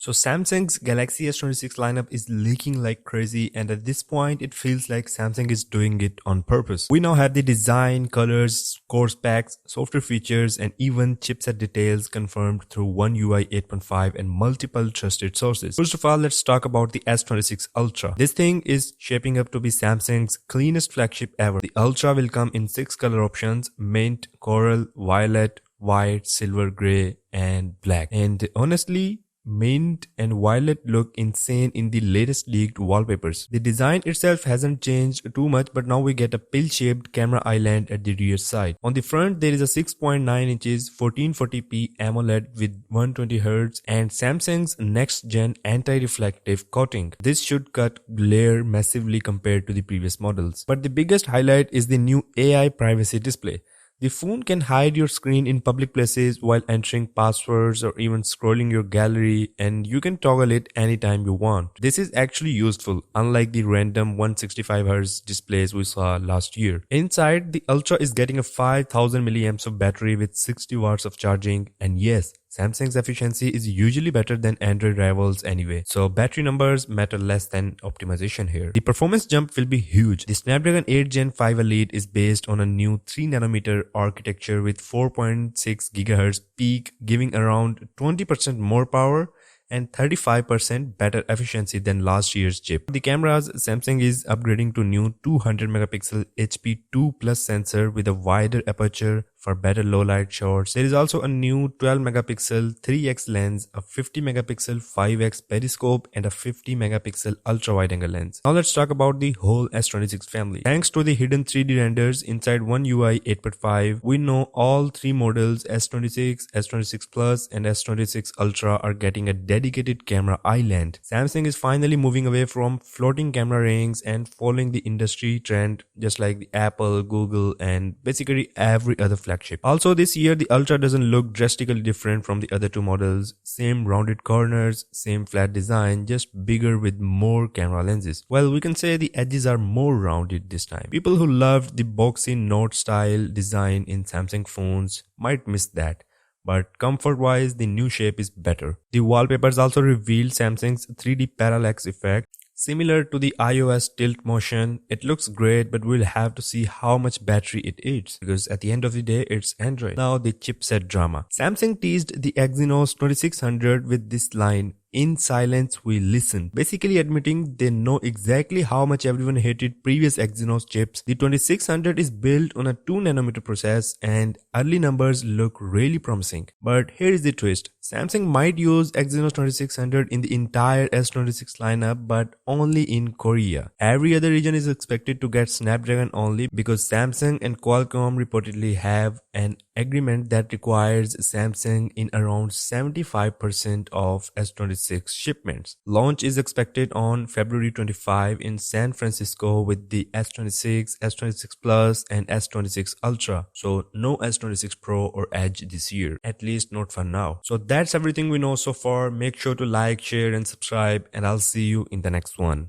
So Samsung's Galaxy S26 lineup is leaking like crazy, and at this point it feels like Samsung is doing it on purpose. We now have the design, colors, core specs, software features, and even chipset details confirmed through One UI 8.5 and multiple trusted sources. First of all, let's talk about the S26 Ultra. This thing is shaping up to be Samsung's cleanest flagship ever. The Ultra will come in 6 color options: mint, coral, violet, white, silver, gray, and black. And honestly, mint and violet look insane in the latest leaked wallpapers. The design itself hasn't changed too much, but now we get a pill-shaped camera island at the rear side. On the front, there is a 6.9 inches 1440p AMOLED with 120Hz and Samsung's next-gen anti-reflective coating. This should cut glare massively compared to the previous models. But the biggest highlight is the new AI privacy display. The phone can hide your screen in public places while entering passwords or even scrolling your gallery, and you can toggle it anytime you want. This is actually useful, unlike the random 165Hz displays we saw last year. Inside, the Ultra is getting a 5000 mAh of battery with 60 watts of charging, and yes, Samsung's efficiency is usually better than Android rivals anyway, so battery numbers matter less than optimization here. The performance jump will be huge. The Snapdragon 8 Gen 5 Elite is based on a new 3nm architecture with 4.6 GHz peak, giving around 20% more power and 35% better efficiency than last year's chip. The cameras, Samsung is upgrading to new 200 megapixel HP2 Plus sensor with a wider aperture for better low light shots. There is also a new 12 megapixel 3x lens, a 50 megapixel 5x periscope, and a 50 megapixel ultra wide angle lens. Now let's talk about the whole S26 family. Thanks to the hidden 3D renders inside One UI 8.5, we know all three models S26, S26 Plus, and S26 Ultra are getting a dedicated camera island. Samsung is finally moving away from floating camera rings and following the industry trend, just like the Apple, Google, and basically every other flagship. Also this year, the Ultra doesn't look drastically different from the other two models. Same rounded corners, same flat design, just bigger with more camera lenses. Well, we can say the edges are more rounded this time. People who loved the boxy note style design in Samsung phones might miss that, but comfort-wise, the new shape is better. The wallpapers also revealed Samsung's 3D parallax effect. Similar to the iOS tilt motion, it looks great, but we'll have to see how much battery it eats, because at the end of the day, it's Android. Now the chipset drama. Samsung teased the Exynos 2600 with this line, "In silence we listen," basically admitting they know exactly how much everyone hated previous Exynos chips. The 2600 is built on a 2nm process and early numbers look really promising. But here is the twist. Samsung might use Exynos 2600 in the entire S26 lineup, but only in Korea. Every other region is expected to get Snapdragon only because Samsung and Qualcomm reportedly have an agreement that requires Samsung in around 75% of S26 shipments. Launch is expected on February 25 in San Francisco with the S26, S26 Plus, and S26 Ultra. So no S26 Pro or Edge this year, at least not for now. So that's everything we know so far. Make sure to like, share, and subscribe, and I'll see you in the next one.